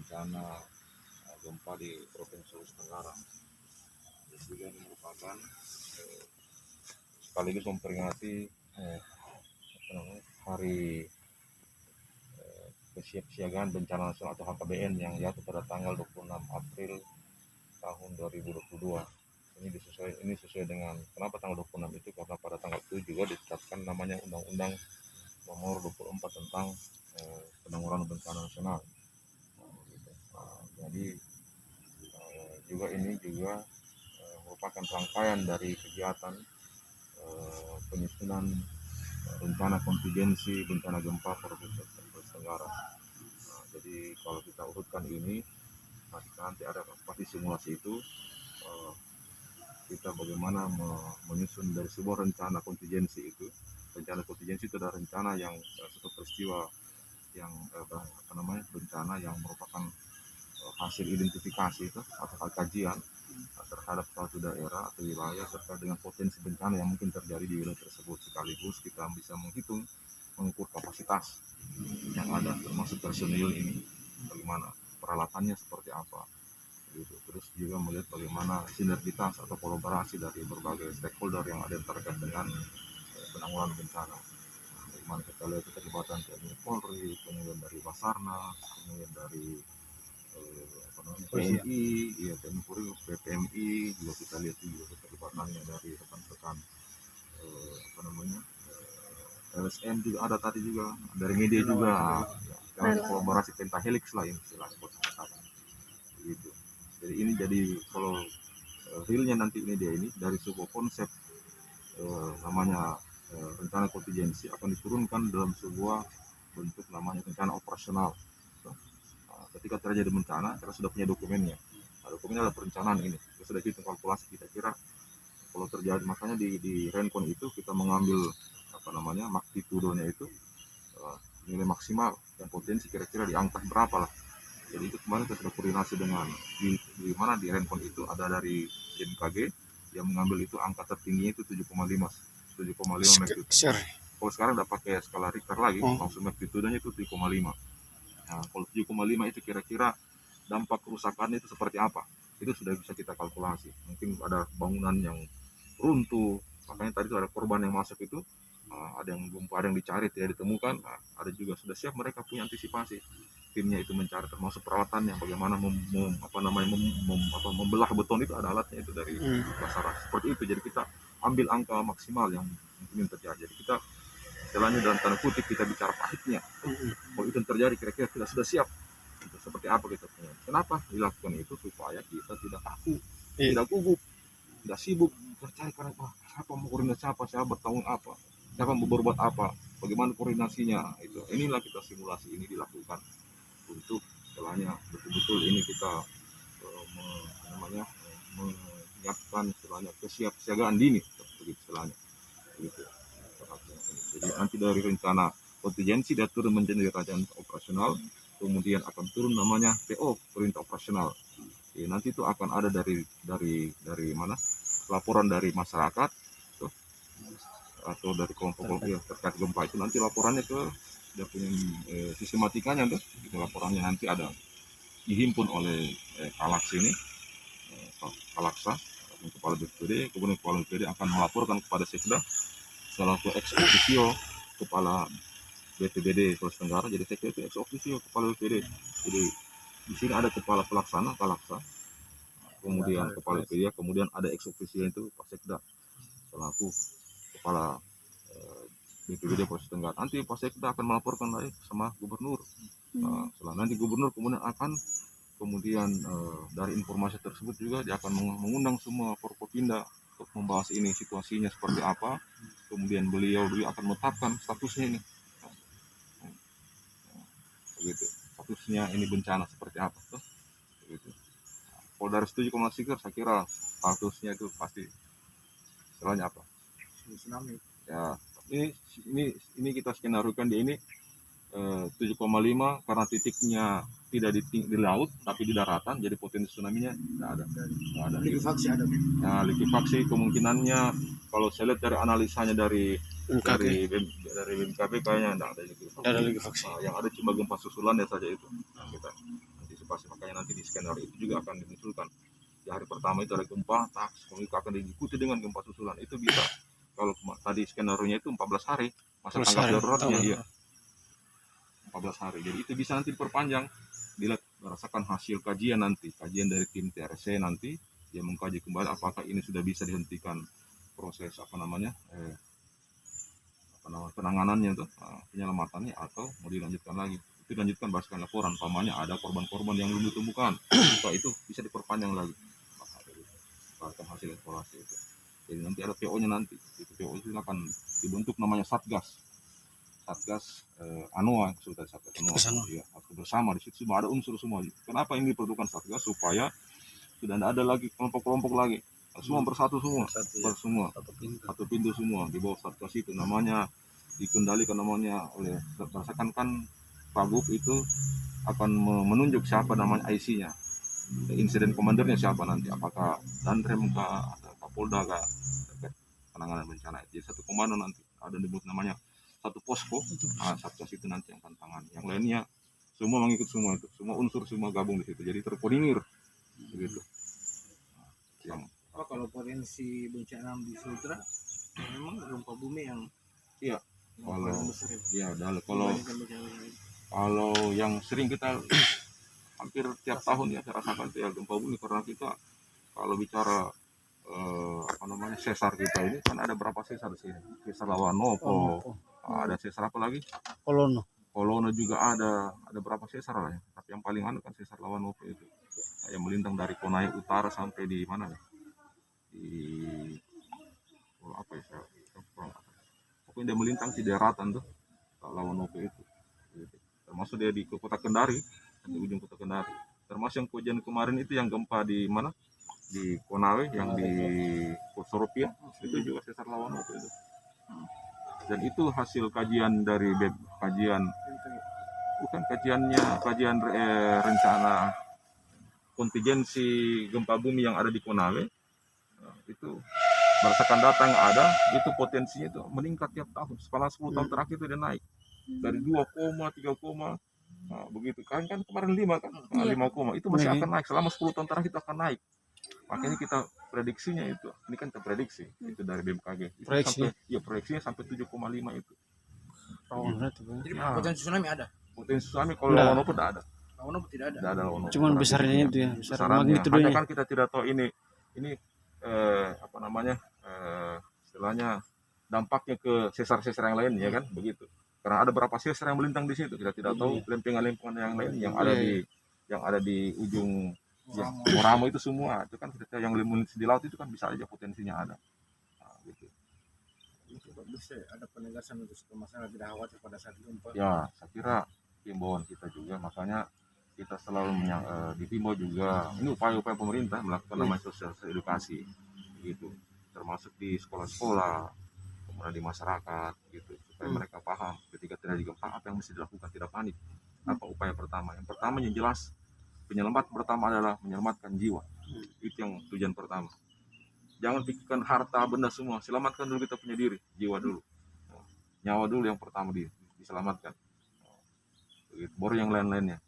bencana gempa di Provinsi Sulawesi Tenggara. Juga ini merupakan sekaligus memperingati hari kesiapsiagaan bencana nasional atau HKBN yang jatuh pada tanggal 26 April tahun 2022. Ini sesuai dengan kenapa tanggal 26 itu, karena pada tanggal itu juga ditetapkan namanya Undang-Undang Nomor 24 tentang penanggulangan bencana nasional. Jadi juga ini juga merupakan rangkaian dari kegiatan penyusunan rencana kontingensi bencana gempa Provinsi Sulawesi Tenggara. Jadi kalau kita urutkan ini, nanti ada pasti simulasi itu kita bagaimana menyusun dari sebuah rencana kontingensi itu. Rencana kontingensi itu adalah rencana yang suatu peristiwa yang bencana yang merupakan hasil identifikasi itu atau kajian terhadap suatu daerah atau wilayah terkait dengan potensi bencana yang mungkin terjadi di wilayah tersebut, sekaligus kita bisa mengukur kapasitas yang ada termasuk personil ini, bagaimana peralatannya seperti apa gitu. Terus juga melihat bagaimana sinergitas atau kolaborasi dari berbagai stakeholder yang ada terkait dengan penanggulangan bencana. Bagaimana kita lihat keterlibatan TNI Polri, kemudian dari Basarnas, kemudian dari TNI, ya TNI Polri, PPMI, juga kita lihat juga keterlibatannya dari rekan-rekan LSM juga ada tadi, juga dari media juga, ya, kolaborasi pentahelix lah istilahnya buat katakan gitu. Jadi ini jadi kalau realnya nanti ini dia ini dari sebuah konsep namanya rencana kontingensi akan diturunkan dalam sebuah bentuk namanya rencana operasional. Ketika terjadi bencana, kita sudah punya dokumennya. Dokumennya adalah perencanaan ini. Kita sudah hitung kalkulasi kira-kira kalau terjadi, makanya di Rencon itu kita mengambil magnitudonya itu nilai maksimal dan potensi kira-kira di angka berapa lah. Jadi itu kemarin kita sudah koordinasi dengan di mana di Rencon itu ada dari BMKG yang mengambil itu angka tertingginya itu 7,5 magnitudo. Kalau sekarang udah pakai skala Richter lagi, langsung magnitudenya itu 7,5. Nah, kalau 7,5 itu kira-kira dampak kerusakannya itu seperti apa? Itu sudah bisa kita kalkulasi. Mungkin ada bangunan yang runtuh, makanya tadi itu ada korban yang masuk itu, ada yang dicari tidak ditemukan. Ada juga sudah siap, mereka punya antisipasi. Timnya itu mencari termasuk peralatannya, bagaimana membelah beton itu ada alatnya itu dari Basarnas. Seperti itu. Jadi kita ambil angka maksimal yang mungkin terjadi. Jadi kita istilahnya dalam tanda kutip kita bicara pahitnya. Kalau itu terjadi kira-kira kita sudah siap. Itu seperti apa kita punya. Kenapa dilakukan itu? Supaya kita tidak kaku, tidak gugup, tidak sibuk percaya karena siapa mau koordinasi apa, siapa bertanggung apa, siapa mau berbuat apa, bagaimana koordinasinya. Itu inilah kita simulasi ini dilakukan untuk istilahnya betul-betul ini kita menyiapkan istilahnya kesiapsiagaan dini istilahnya gitu. Jadi nanti dari rencana kontingensi dia turun menjadi rencana operasional, kemudian akan turun namanya PO, perintah operasional. Jadi nanti itu akan ada dari mana laporan dari masyarakat tuh, atau dari kelompok terkait gempa itu, nanti laporannya ke dia punya sistematikanya tuh, itu laporannya nanti ada dihimpun oleh Kalaks ini, Kalaksa, kepala BPBD, kemudian kepala BPBD akan melaporkan kepada Sekda selaku ex officio kepala BPBD Sulawesi Tenggara. Jadi Sekda itu ex officio kepala BPBD. Jadi di sini ada kepala pelaksana Kalaksa, kemudian kepala BPBD, kemudian ada ex officio itu Pak Sekda selaku kepala BPBD Sulawesi Tenggara. Nanti Pak Sekda akan melaporkan lagi sama gubernur. Setelah nanti gubernur kemudian dari informasi tersebut juga dia akan mengundang semua Forkopimda untuk membahas ini situasinya seperti apa. Kemudian beliau akan menetapkan statusnya ini. Begitu. Statusnya ini bencana seperti apa tuh. Begitu. Kalau dari setuju Komnas Sikir, saya kira statusnya itu pasti istilahnya apa? Tsunami. Ya, ini kita skenariokan di ini 7,5 karena titiknya tidak di laut tapi di daratan, jadi potensi tsunami-nya tidak ada. Likuifaksi ada. Nah, likuifaksi kemungkinannya kalau saya lihat dari analisanya dari BMKG kayaknya tidak ada likuifaksi. Yang ada cuma gempa susulannya saja itu. Nah, kita antisipasi nanti di skenario itu juga akan dimunculkan. Di hari pertama itu ada gempa, kemudian akan diikuti dengan gempa susulan. Itu bisa. Kalau tadi skenario-nya itu 14 hari, masa tanggap daruratnya ya 14 hari. Jadi itu bisa nanti diperpanjang. Dilihat berdasarkan hasil kajian nanti, kajian dari tim TRC nanti, dia mengkaji kembali apakah ini sudah bisa dihentikan proses penanganannya tuh, penyelamatannya, atau mau dilanjutkan lagi. Itu dilanjutkan berdasarkan laporan, pamannya ada korban-korban yang belum ditemukan, itu bisa diperpanjang lagi berdasarkan hasil evaluasi itu. Jadi nanti ada PO-nya nanti, itu PO itu akan dibentuk namanya Satgas ANOA, sudah Satgas ANOA, ya, bersama di situ semua ada unsur semua. Kenapa ini diperlukan Satgas? Supaya sudah tidak ada lagi kelompok-kelompok lagi, semua bersatu semua, satu pintu semua di bawah Satgas itu. Namanya dikendalikan namanya oleh berdasarkan kan Pagub itu akan menunjuk siapa namanya IC-nya, insiden komandernya siapa nanti, apakah Danrem kah, ada Kapolda kah, penanganan bencana. Jadi satu komando nanti ada disebut namanya satu posko. Satgas itu nanti yang akan tangan, yang lainnya semua mengikut semua itu, semua unsur semua gabung di situ, jadi terkoordinir begitu. Yang kalau potensi bencana di Sultra memang gempa bumi yang kalau besar ya kalau yang sering kita hampir tiap tahun ya saya rasakan itu ya gempa bumi, karena kita kalau bicara sesar kita ini kan ada berapa sesar di sini, sesar Lawanopo, ada sesar apa lagi, Kolono juga ada berapa sesar lah ya, tapi yang paling kan sesar Lawanopo itu yang melintang dari Konai Utara sampai di mana ya, di pokoknya dia melintang di daratan tuh Lawanopo itu, termasuk dia di kota Kendari, di ujung kota Kendari, termasuk yang kejadian kemarin itu yang gempa di mana, di Konawe, yang di Soropia, itu juga sesar Lawanopo itu. Dan itu hasil kajian dari kajian rencana kontingensi gempa bumi yang ada di Konawe. Itu berdasarkan data yang ada, itu potensinya itu meningkat tiap tahun. Setelah 10 tahun terakhir itu dia naik dari 2, 3, begitu kan kemarin 5 kan, 5, itu masih akan naik selama 10 tahun terakhir, itu akan naik. Makanya kita prediksinya itu, ini kan kita prediksi itu dari BMKG, proyeksinya sampai 7,5 itu. Jadi potensi tsunami ada. Potensi tsunami kalau Lawanopo tidak ada. Tidak ada. Cuman besarnya itu ya, besarannya. Hanya kan kita tidak tahu ini istilahnya dampaknya ke sesar-sesar yang lain ya kan, begitu. Karena ada berapa sesar yang melintang di situ, kita tidak tahu lempengan-lempengan yang lain yang ada di ujung Moramo itu semua. Itu kan kita yang di laut itu kan bisa aja potensinya ada. Gitu. Bisa ada penegasan untuk masalah tidak khawatir pada saat gempa. Ya, saya kira himbauan kita juga, makanya kita selalu dihimbau juga, ini upaya-upaya pemerintah melakukan namanya sosial edukasi gitu, termasuk di sekolah-sekolah, kemudian di masyarakat gitu, supaya mereka paham ketika terjadi gempa apa yang mesti dilakukan, tidak panik. Apa upaya pertama? Yang pertama yang jelas, penyelamat pertama adalah menyelamatkan jiwa. Itu yang tujuan pertama. Jangan pikirkan harta benda semua, selamatkan dulu kita punya diri, jiwa dulu, nyawa dulu yang pertama diselamatkan, baru yang lain-lainnya.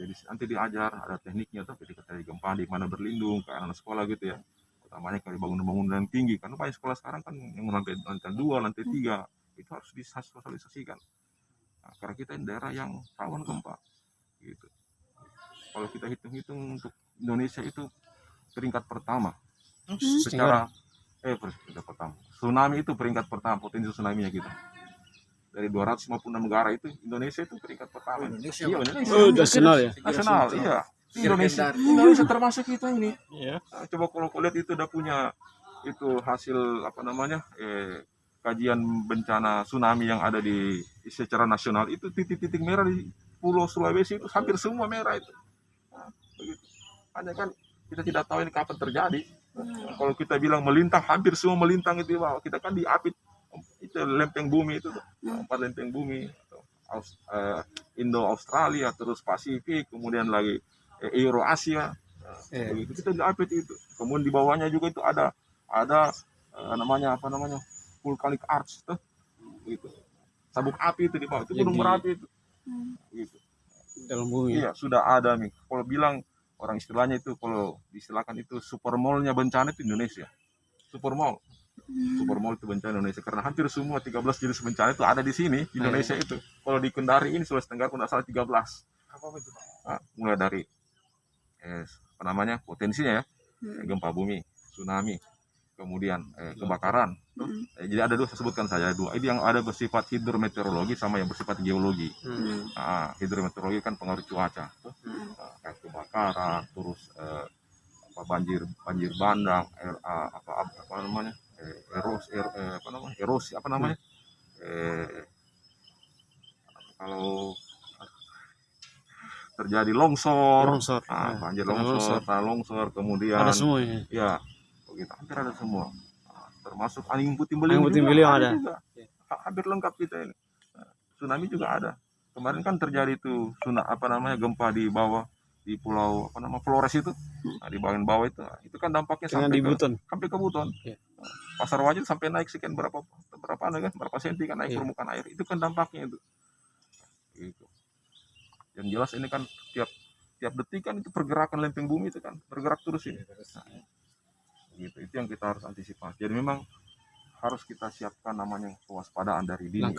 Jadi nanti diajar ada tekniknya tuh ketika terjadi gempa, di mana berlindung ke anak sekolah gitu ya, utamanya kalau bangunan-bangunan yang tinggi, karena banyak sekolah sekarang kan yang lantai 2, lantai 3 itu harus disosialisasikan. Nah, karena kita di daerah yang rawan gempa gitu. Kalau kita hitung-hitung untuk Indonesia itu peringkat pertama secara peringkat pertama, tsunami itu peringkat pertama, potensi tsunami-nya kita. Dari 256 negara itu Indonesia itu peringkat pertama. Indonesia. Nasional ya. Nasional, iya. Indonesia termasuk kita ini. Iya. Nah, coba kalau lihat itu udah punya itu hasil kajian bencana tsunami yang ada di secara nasional, itu titik-titik merah di Pulau Sulawesi itu hampir semua merah itu. Nah, begitu. Hanya kan kita tidak tahu ini kapan terjadi. Kalau kita bilang melintang, hampir semua melintang itu, kita kan diapit itu lempeng bumi itu, 4 lempeng bumi, Indo Australia, terus Pasifik, kemudian lagi Eurasia, begitu kita diapit itu. Kemudian di bawahnya juga itu ada namanya vulkanik arch tuh, gitu. Sabuk api itu di bawah, itu gunung Merapi itu, gitu. dalam bumi. Iya, sudah ada nih. Kalau bilang orang istilahnya itu, kalau diistilahkan itu super mall-nya bencana itu Indonesia. Super mall. Super mall itu bencana Indonesia, karena hampir semua 13 jenis bencana itu ada di sini di Indonesia itu. Kalau di Kendari ini Sulawesi Tenggara pun salah 13. Apa itu Pak? Nah, mulai dari apa namanya, potensinya ya, gempa bumi, tsunami, kemudian kebakaran. Jadi ada dua, saya sebutkan saja dua. Ini yang ada bersifat hidrometeorologi sama yang bersifat geologi. Hidrometeorologi kan pengaruh cuaca, kayak kebakaran, terus banjir bandang, apa namanya, erosi apa namanya, kalau terjadi longsor, banjir longsor, tanah longsor, kemudian Ada semua ya. ya begitu, hampir ada semua. Termasuk angin puting Angin puting beliung beliung ada. juga. Hampir lengkap kita ini. Tsunami juga ada. Kemarin kan terjadi itu apa namanya, gempa di bawah, di pulau apa nama, Flores itu. Nah, di bagian bawah itu kan dampaknya sampai ke Buton. Pasar Wajib sampai naik sekian berapa senti kan naik permukaan air. Itu kan dampaknya itu. Gitu. Yang jelas ini kan tiap detik kan itu pergerakan lempeng bumi itu kan bergerak terus ini. Nah, gitu. Itu yang kita harus antisipasi. Jadi memang harus kita siapkan namanya kewaspadaan dari dini.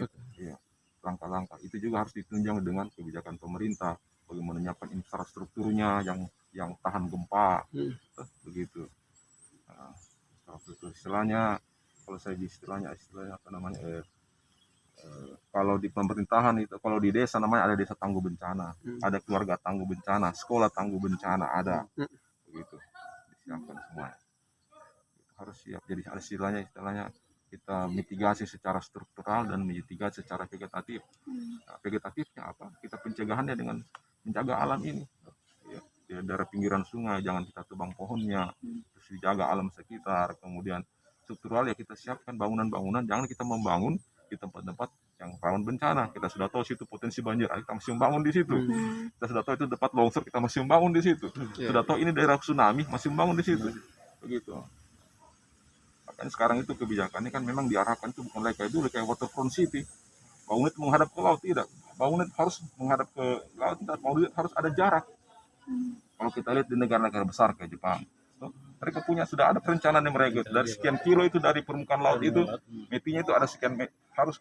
Langkah-langkah itu juga harus ditunjang dengan kebijakan pemerintah, bagaimana menyiapkan infrastrukturnya yang tahan gempa, begitu. Nah, istilahnya, kalau saya istilahnya apa namanya, kalau di pemerintahan itu, kalau di desa namanya ada desa tangguh bencana, ada keluarga tangguh bencana, sekolah tangguh bencana ada, begitu, disiapkan semuanya. Harus siap. Jadi ada istilahnya kita mitigasi secara struktural dan mitigasi secara vegetatif. Nah, vegetatifnya apa? Kita pencegahannya dengan menjaga alam ini. Ya, di daerah pinggiran sungai jangan kita tebang pohonnya, terus dijaga alam sekitar. Kemudian struktural ya kita siapkan bangunan-bangunan, jangan kita membangun di tempat-tempat yang rawan bencana. Kita sudah tahu situ potensi banjir, kita masih membangun di situ. Kita sudah tahu itu tempat longsor, kita masih membangun di situ. Sudah tahu ini daerah tsunami, masih membangun di situ. Begitu. Sekarang itu kebijakannya kan memang diarahkan itu bukan kayak dulu kayak waterfront city, bangunan itu menghadap ke laut, tidak, bangunan harus menghadap ke laut, tidak, bangunan harus ada jarak. Kalau kita lihat di negara-negara besar kayak Jepang, mereka punya sudah ada perencanaan yang mereka dari sekian kilo itu dari permukaan laut itu, metinya itu ada sekian harus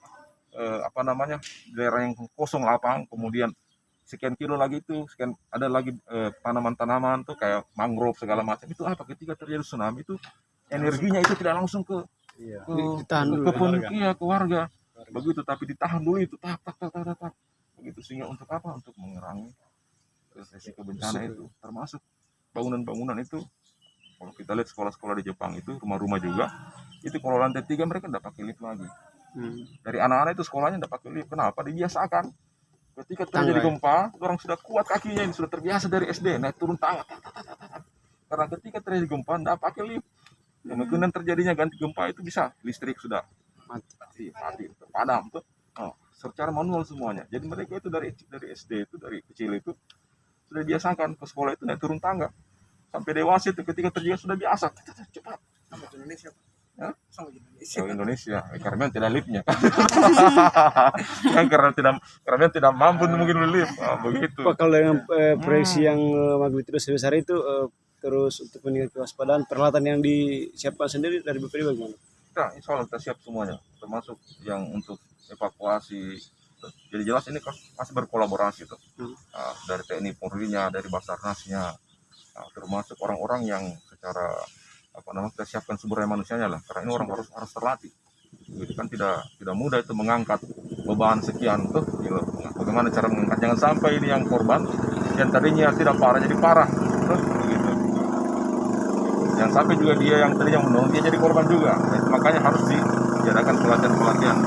apa namanya, daerah yang kosong lapang, kemudian sekian kilo lagi itu sekian ada lagi tanaman-tanaman tuh kayak mangrove segala macam. Itu apa, ketika terjadi tsunami itu energinya itu tidak langsung ke warga, begitu, tapi ditahan dulu itu tak begitu, sehingga untuk apa, untuk mengurangi resiko bencana itu. Termasuk bangunan-bangunan itu, kalau kita lihat sekolah-sekolah di Jepang itu, rumah-rumah juga itu kalau lantai 3 mereka tidak pakai lift lagi. Dari anak-anak itu sekolahnya tidak pakai lift. Kenapa? Dibiasakan. Ketika terjadi gempa, orang sudah kuat kakinya, ini sudah terbiasa dari SD naik turun tangga. Karena ketika terjadi gempa tidak pakai lift, kemungkinan terjadinya ganti gempa itu bisa listrik sudah mati padam tuh, secara manual semuanya. Jadi mereka itu dari SD itu, dari kecil itu sudah biasakan ke sekolah itu naik turun tangga, sampai dewasa itu ketika terjadi sudah biasa cepat. Sama di Indonesia Pak. Sama di Indonesia. Indonesia karena tidak liftnya kan, karena tidak mampu mungkin lift, begitu. Pak, kalau dengan proyeksi yang magnitudo sebesar itu, terus untuk meningkatkan kewaspadaan, peralatan yang disiapkan sendiri dari BPD bagaimana? Kita insya Allah kita siap semuanya, termasuk yang untuk evakuasi. Jadi jelas ini masih berkolaborasi tuh, dari TNI Polri-nya, dari Basarnas-nya, termasuk orang-orang yang secara kita siapkan sumber daya manusianya lah, karena ini orang harus terlatih. Itu kan tidak mudah itu mengangkat beban sekian tuh, gitu. Bagaimana cara mengangkat, jangan sampai ini yang korban yang tadinya tidak parah jadi parah tuh, gitu. Yang sampai juga dia yang tadinya menolong dia jadi korban juga. Nah, makanya harus diadakan pelatihan